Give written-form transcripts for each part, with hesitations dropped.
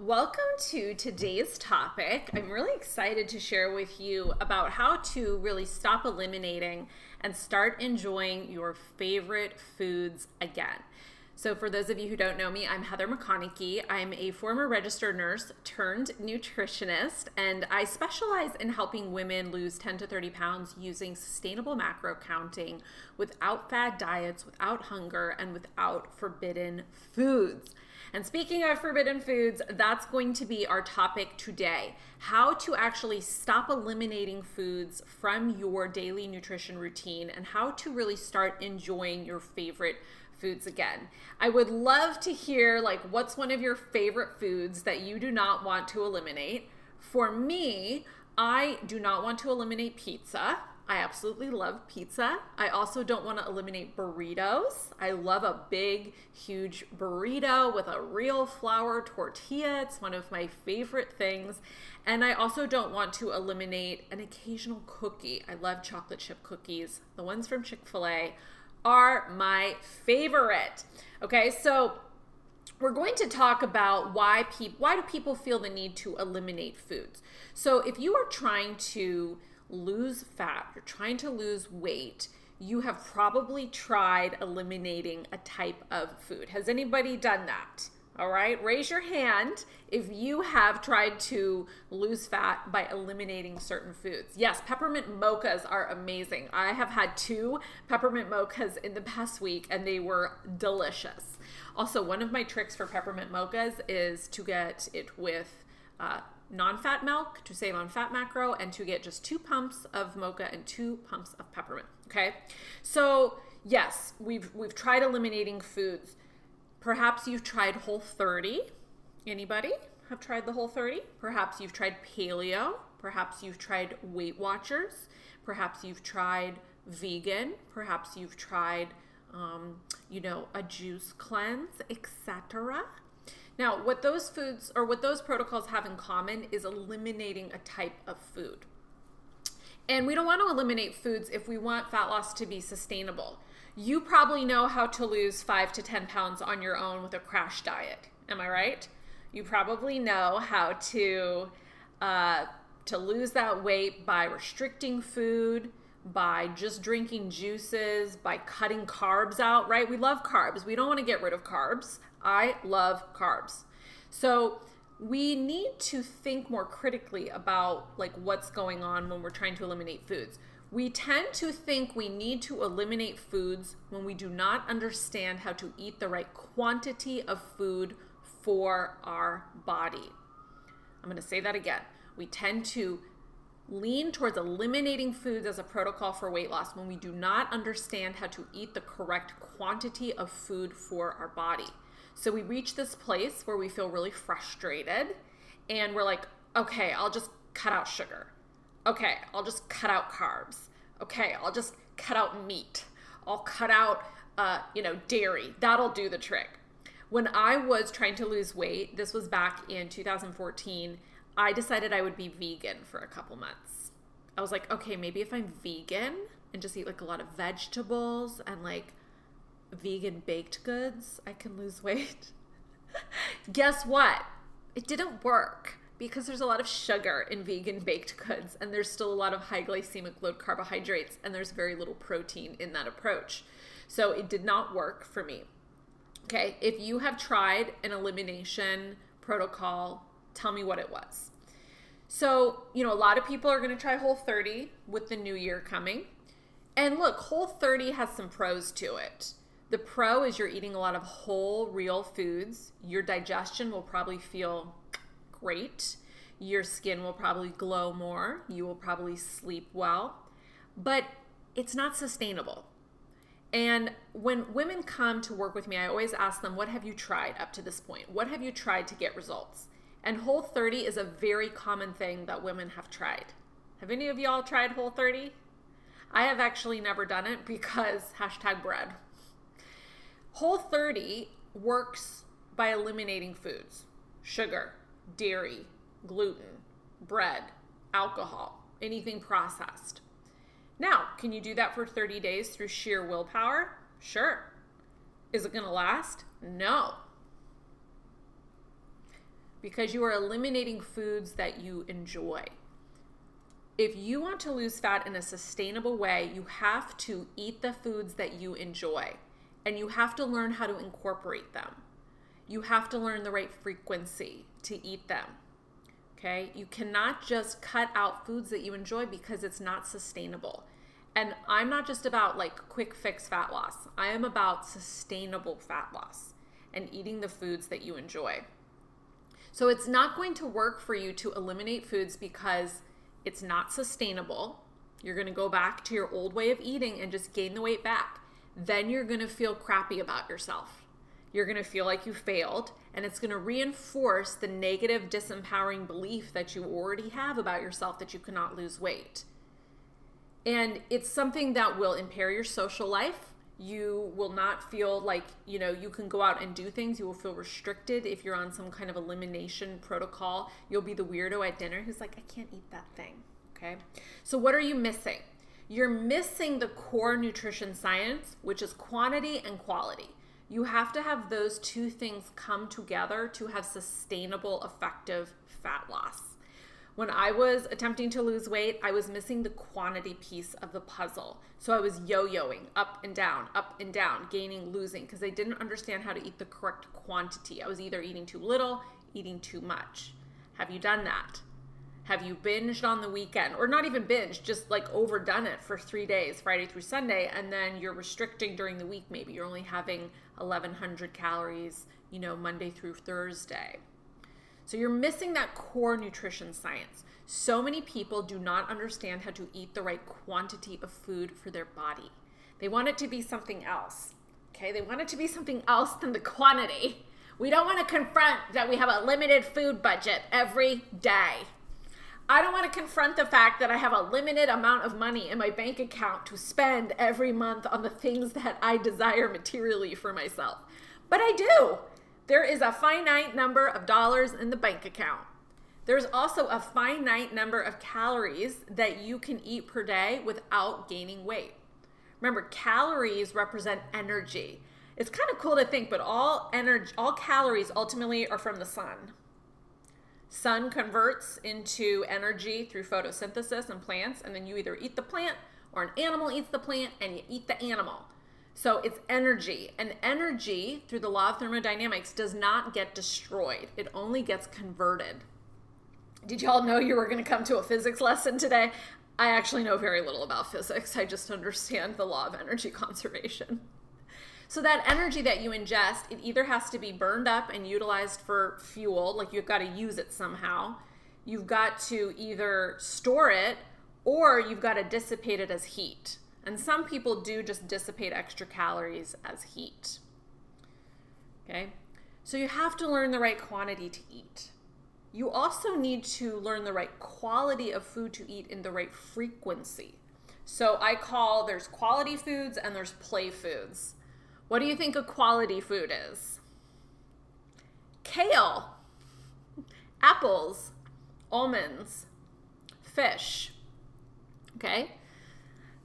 Welcome to today's topic. I'm really excited to share with you about how to really stop eliminating and start enjoying your favorite foods again. So for those of you who don't know me, I'm Heather McConaughey. I'm a former registered nurse turned nutritionist, and I specialize in helping women lose 10 to 30 pounds using sustainable macro counting without fad diets, without hunger, and without forbidden foods. And speaking of forbidden foods, that's going to be our topic today. How to actually stop eliminating foods from your daily nutrition routine and how to really start enjoying your favorite foods again. I would love to hear what's one of your favorite foods that you do not want to eliminate. For me, I do not want to eliminate pizza. I absolutely love pizza. I also don't want to eliminate burritos. I love a big, huge burrito with a real flour tortilla. It's one of my favorite things. And I also don't want to eliminate an occasional cookie. I love chocolate chip cookies. The ones from Chick-fil-A are my favorite. Okay, so we're going to talk about why do people feel the need to eliminate foods. So if you are trying to lose fat, you're trying to lose weight, you have probably tried eliminating a type of food. Has anybody done that? All right, raise your hand if you have tried to lose fat by eliminating certain foods. Yes, peppermint mochas are amazing. I have had 2 peppermint mochas in the past week and they were delicious. Also, one of my tricks for peppermint mochas is to get it with non-fat milk to save on fat macro and to get just 2 pumps of mocha and 2 pumps of peppermint. Okay, so yes, we've tried eliminating foods. Perhaps you've tried Whole30. Anybody have tried the Whole30? Perhaps you've tried paleo. Perhaps you've tried Weight Watchers. Perhaps you've tried vegan. Perhaps you've tried a juice cleanse, etc. Now, what those foods or what those protocols have in common is eliminating a type of food. And we don't want to eliminate foods if we want fat loss to be sustainable. You probably know how to lose 5 to 10 pounds on your own with a crash diet. Am I right? You probably know how to lose that weight by restricting food, by just drinking juices, by cutting carbs out, right? We love carbs. We don't want to get rid of carbs. I love carbs. So we need to think more critically about what's going on when we're trying to eliminate foods. We tend to think we need to eliminate foods when we do not understand how to eat the right quantity of food for our body. I'm going to say that again. We tend to lean towards eliminating foods as a protocol for weight loss when we do not understand how to eat the correct quantity of food for our body. So we reach this place where we feel really frustrated and we're like, okay, I'll just cut out sugar. Okay, I'll just cut out carbs. Okay, I'll just cut out meat. I'll cut out, dairy. That'll do the trick. When I was trying to lose weight, this was back in 2014, I decided I would be vegan for a couple months. I was like, okay, maybe if I'm vegan and just eat a lot of vegetables and vegan baked goods, I can lose weight. Guess what? It didn't work because there's a lot of sugar in vegan baked goods and there's still a lot of high glycemic load carbohydrates and there's very little protein in that approach. So it did not work for me. Okay, if you have tried an elimination protocol, tell me what it was. So, a lot of people are going to try Whole30 with the new year coming. And look, Whole30 has some pros to it. The pro is you're eating a lot of whole, real foods. Your digestion will probably feel great. Your skin will probably glow more. You will probably sleep well. But it's not sustainable. And when women come to work with me, I always ask them, what have you tried up to this point? What have you tried to get results? And Whole30 is a very common thing that women have tried. Have any of y'all tried Whole30? I have actually never done it because #bread. Whole30 works by eliminating foods, sugar, dairy, gluten, bread, alcohol, anything processed. Now, can you do that for 30 days through sheer willpower? Sure. Is it going to last? No. because you are eliminating foods that you enjoy. If you want to lose fat in a sustainable way, you have to eat the foods that you enjoy, and you have to learn how to incorporate them. You have to learn the right frequency to eat them. Okay? You cannot just cut out foods that you enjoy because it's not sustainable. And I'm not just about like quick fix fat loss. I am about sustainable fat loss and eating the foods that you enjoy. So it's not going to work for you to eliminate foods because it's not sustainable. You're going to go back to your old way of eating and just gain the weight back. Then you're going to feel crappy about yourself. You're going to feel like you failed, and it's going to reinforce the negative, disempowering belief that you already have about yourself that you cannot lose weight. And it's something that will impair your social life. You will not feel like, you can go out and do things. You will feel restricted if you're on some kind of elimination protocol. You'll be the weirdo at dinner who's like, I can't eat that thing, okay? So what are you missing? You're missing the core nutrition science, which is quantity and quality. You have to have those two things come together to have sustainable, effective fat loss. When I was attempting to lose weight, I was missing the quantity piece of the puzzle. So I was yo-yoing up and down, gaining, losing, because I didn't understand how to eat the correct quantity. I was either eating too little, eating too much. Have you done that? Have you binged on the weekend? Or not even binged, just like overdone it for 3 days, Friday through Sunday, and then you're restricting during the week. Maybe you're only having 1,100 calories, Monday through Thursday. So you're missing that core nutrition science. So many people do not understand how to eat the right quantity of food for their body. They want it to be something else, okay? They want it to be something else than the quantity. We don't want to confront that we have a limited food budget every day. I don't want to confront the fact that I have a limited amount of money in my bank account to spend every month on the things that I desire materially for myself. But I do. There is a finite number of dollars in the bank account. There's also a finite number of calories that you can eat per day without gaining weight. Remember, calories represent energy. It's kind of cool to think, but all calories ultimately are from the sun. Sun converts into energy through photosynthesis in plants, and then you either eat the plant or an animal eats the plant and you eat the animal. So it's energy, and energy through the law of thermodynamics does not get destroyed. It only gets converted. Did y'all know you were going to come to a physics lesson today? I actually know very little about physics. I just understand the law of energy conservation. So that energy that you ingest, it either has to be burned up and utilized for fuel, like you've got to use it somehow. You've got to either store it or you've got to dissipate it as heat. And some people do just dissipate extra calories as heat. Okay? So you have to learn the right quantity to eat. You also need to learn the right quality of food to eat in the right frequency. So there's quality foods and there's play foods. What do you think a quality food is? Kale, apples, almonds, fish. Okay?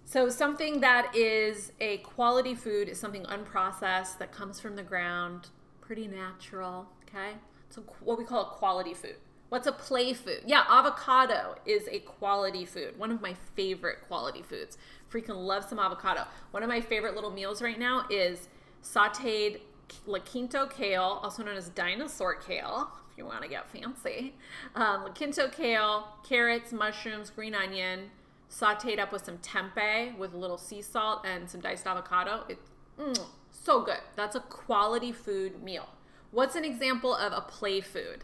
So something that is a quality food is something unprocessed that comes from the ground, pretty natural, okay? So what we call a quality food. What's a play food? Yeah, avocado is a quality food. One of my favorite quality foods. Freaking love some avocado. One of my favorite little meals right now is sauteed La Quinto kale, also known as dinosaur kale, if you want to get fancy. La Quinto kale, carrots, mushrooms, green onion, sauteed up with some tempeh with a little sea salt and some diced avocado. It's so good. That's a quality food meal. What's an example of a play food?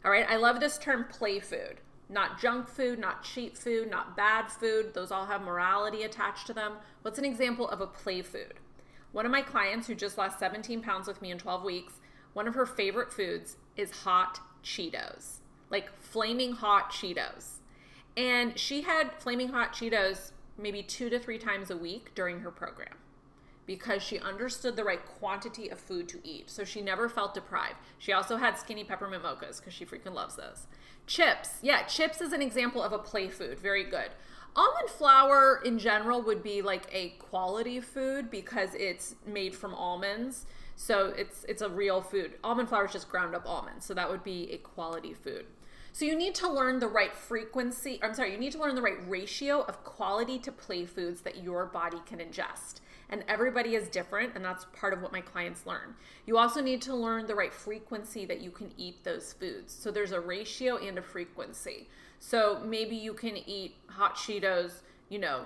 All right, I love this term play food. Not junk food, not cheap food, not bad food. Those all have morality attached to them. What's an example of a play food? One of my clients who just lost 17 pounds with me in 12 weeks, one of her favorite foods is hot Cheetos, like flaming hot Cheetos. And she had flaming hot Cheetos maybe 2 to 3 times a week during her program because she understood the right quantity of food to eat. So she never felt deprived. She also had skinny peppermint mochas because she freaking loves those. Chips. Yeah, chips is an example of a play food. Very good. Almond flour in general would be like a quality food because it's made from almonds. So it's a real food. Almond flour is just ground up almonds. So that would be a quality food. So you need to learn the right you need to learn the right ratio of quality to play foods that your body can ingest. And everybody is different, and that's part of what my clients learn. You also need to learn the right frequency that you can eat those foods. So there's a ratio and a frequency. So maybe you can eat hot Cheetos,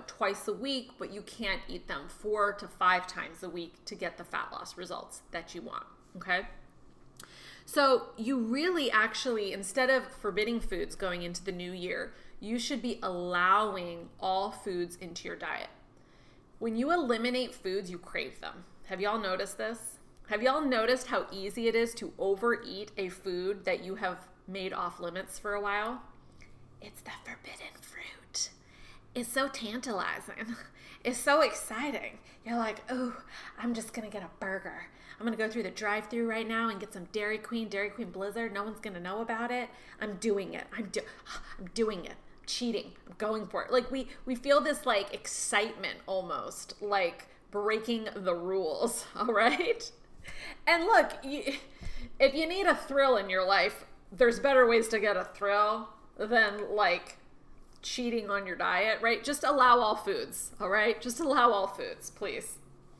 twice a week, but you can't eat them 4 to 5 times a week to get the fat loss results that you want, okay? So you really actually, instead of forbidding foods going into the new year, you should be allowing all foods into your diet. When you eliminate foods, you crave them. Have y'all noticed this? Have y'all noticed how easy it is to overeat a food that you have made off limits for a while? It's the forbidden fruit. It's so tantalizing. It's so exciting. You're like, oh, I'm just going to get a burger. I'm going to go through the drive-thru right now and get some Dairy Queen Blizzard. No one's going to know about it. I'm doing it. I'm doing it. Cheating. I'm going for it. Like we feel this like excitement almost, like breaking the rules, all right? And look, if you need a thrill in your life, there's better ways to get a thrill than like cheating on your diet, right? Just allow all foods, all right? Just allow all foods, please.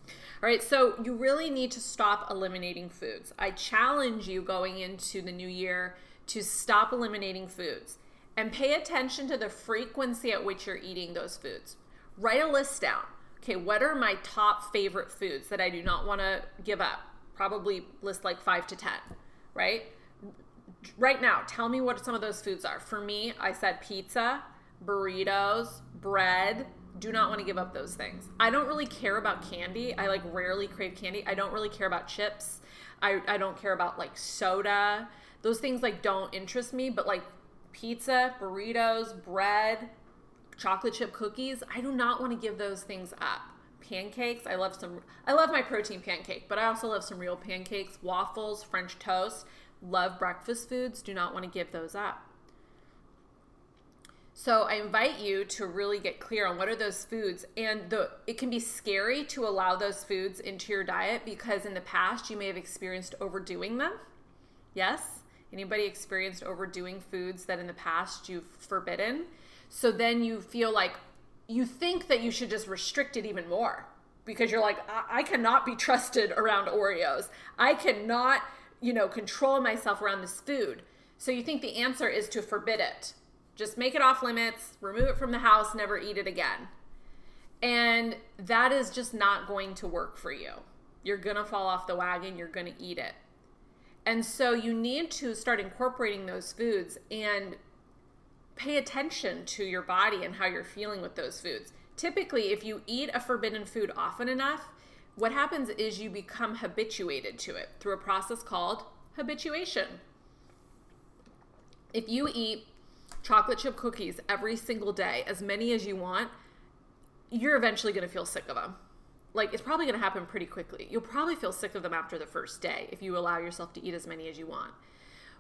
All right, so you really need to stop eliminating foods. I challenge you going into the new year to stop eliminating foods and pay attention to the frequency at which you're eating those foods. Write a list down. Okay, what are my top favorite foods that I do not want to give up? Probably list like 5 to 10, right? Right now, tell me what some of those foods are. For me, I said pizza, burritos, bread. Do not want to give up those things. I don't really care about candy. I like rarely crave candy. I don't really care about chips. I don't care about like soda. Those things like don't interest me, but like pizza, burritos, bread, chocolate chip cookies, I do not want to give those things up. Pancakes, I love my protein pancake, but I also love some real pancakes, waffles, French toast, love breakfast foods, do not want to give those up. So I invite you to really get clear on what are those foods, and it can be scary to allow those foods into your diet because in the past you may have experienced overdoing them. Yes? Anybody experienced overdoing foods that in the past you've forbidden? So then you feel like you think that you should just restrict it even more because you're like, I cannot be trusted around Oreos. I cannot, control myself around this food. So you think the answer is to forbid it. Just make it off limits, remove it from the house, never eat it again. And that is just not going to work for you. You're going to fall off the wagon. You're going to eat it. And so you need to start incorporating those foods and pay attention to your body and how you're feeling with those foods. Typically, if you eat a forbidden food often enough, what happens is you become habituated to it through a process called habituation. If you eat chocolate chip cookies every single day, as many as you want, you're eventually going to feel sick of them. Like, it's probably going to happen pretty quickly. You'll probably feel sick of them after the first day if you allow yourself to eat as many as you want.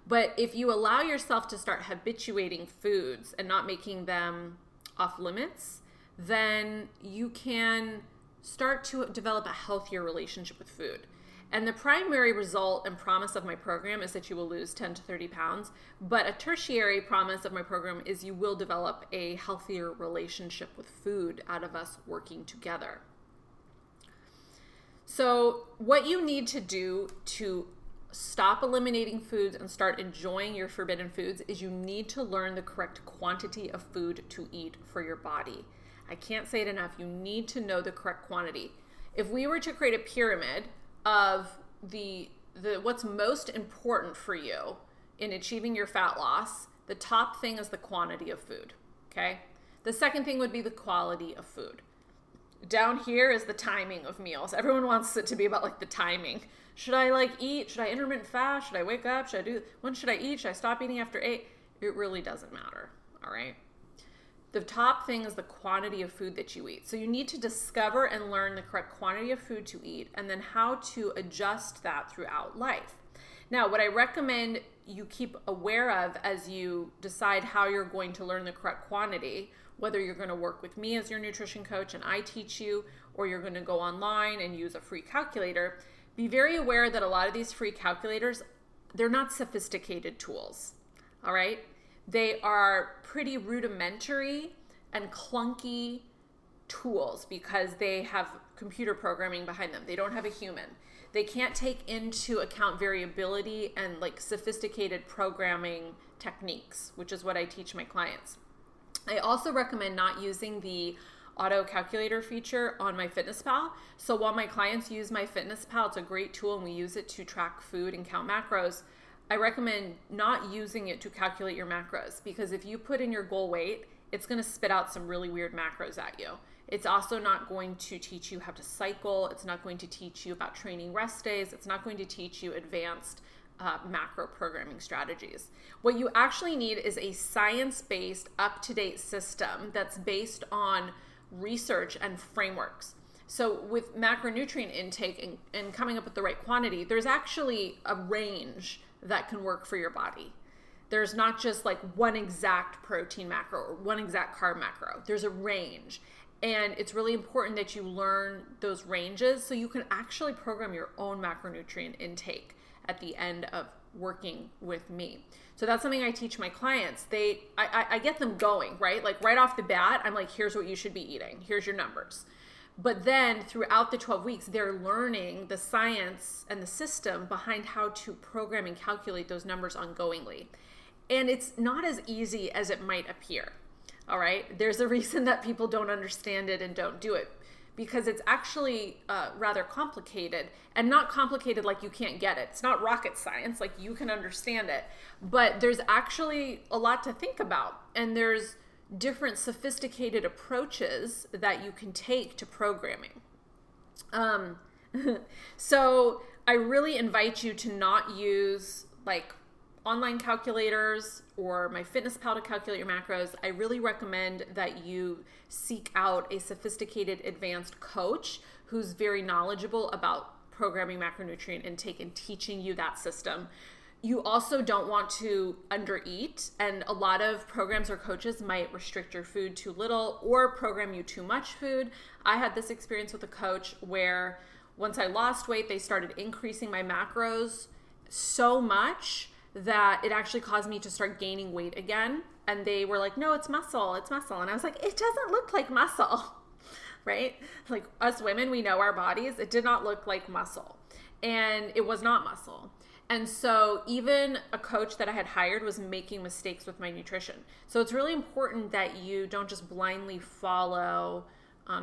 But if you allow yourself to start habituating foods and not making them off limits, then you can start to develop a healthier relationship with food. And the primary result and promise of my program is that you will lose 10 to 30 pounds. But a tertiary promise of my program is you will develop a healthier relationship with food out of us working together. So what you need to do to stop eliminating foods and start enjoying your forbidden foods is you need to learn the correct quantity of food to eat for your body. I can't say it enough. You need to know the correct quantity. If we were to create a pyramid of the what's most important for you in achieving your fat loss, the top thing is the quantity of food, okay? The second thing would be the quality of food. Down here is the timing of meals. Everyone wants it to be about like the timing. Should I eat? Should I intermittent fast? Should I wake up? When should I eat? Should I stop eating after 8? It really doesn't matter, all right? The top thing is the quantity of food that you eat. So you need to discover and learn the correct quantity of food to eat and then how to adjust that throughout life. Now, what I recommend you keep aware of as you decide how you're going to learn the correct quantity, whether you're going to work with me as your nutrition coach and I teach you, or you're going to go online and use a free calculator, be very aware that a lot of these free calculators, they're not sophisticated tools. All right? They are pretty rudimentary and clunky tools because they have computer programming behind them. They don't have a human. They can't take into account variability and like sophisticated programming techniques, which is what I teach my clients. I also recommend not using the auto calculator feature on MyFitnessPal. So while my clients use MyFitnessPal, it's a great tool and we use it to track food and count macros. I recommend not using it to calculate your macros because if you put in your goal weight, it's going to spit out some really weird macros at you. It's also not going to teach you how to cycle. It's not going to teach you about training rest days. It's not going to teach you advanced macro programming strategies. What you actually need is a science-based, up-to-date system that's based on research and frameworks. So with macronutrient intake and coming up with the right quantity, there's actually a range that can work for your body. There's not just like one exact protein macro or one exact carb macro. There's a range. And it's really important that you learn those ranges so you can actually program your own macronutrient intake at the end of working with me. So that's something I teach my clients. I get them going, right? Like right off the bat, I'm like, here's what you should be eating. Here's your numbers. But then throughout the 12 weeks, they're learning the science and the system behind how to program and calculate those numbers ongoingly. And it's not as easy as it might appear. All right. There's a reason that people don't understand it and don't do it because it's actually rather complicated and not complicated like you can't get it. It's not rocket science, like you can understand it, but there's actually a lot to think about. And there's different sophisticated approaches that you can take to programming. So I really invite you to not use like online calculators or MyFitnessPal to calculate your macros. I really recommend that you seek out a sophisticated advanced coach who's very knowledgeable about programming macronutrient intake and teaching you that system. You also don't want to undereat, and a lot of programs or coaches might restrict your food too little or program you too much food. I had this experience with a coach where once I lost weight, they started increasing my macros so much that it actually caused me to start gaining weight again. And they were like, no, it's muscle, it's muscle. And I was like, it doesn't look like muscle, right? Like us women, we know our bodies. It did not look like muscle. And it was not muscle. And so even a coach that I had hired was making mistakes with my nutrition. So it's really important that you don't just blindly follow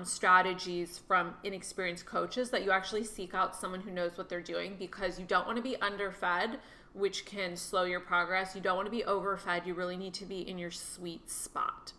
strategies from inexperienced coaches, that you actually seek out someone who knows what they're doing, because you don't want to be underfed, which can slow your progress. You don't want to be overfed. You really need to be in your sweet spot.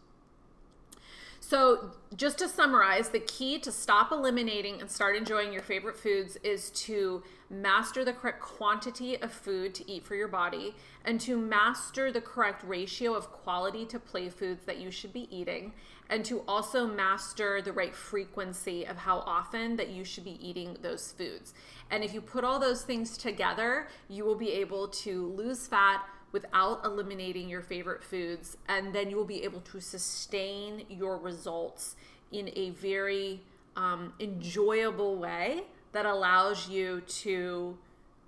So just to summarize, the key to stop eliminating and start enjoying your favorite foods is to master the correct quantity of food to eat for your body and to master the correct ratio of quality to play foods that you should be eating, and to also master the right frequency of how often that you should be eating those foods. And if you put all those things together, you will be able to lose fat without eliminating your favorite foods, and then you will be able to sustain your results in a very enjoyable way that allows you to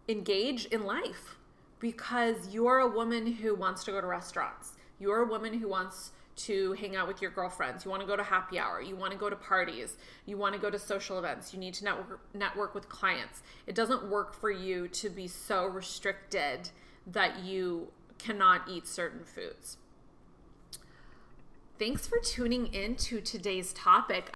engage in life, because you're a woman who wants to go to restaurants. You're a woman who wants to hang out with your girlfriends. You want to go to happy hour. You want to go to parties. You want to go to social events. You need to network with clients. It doesn't work for you to be so restricted that you cannot eat certain foods. Thanks for tuning in to today's topic.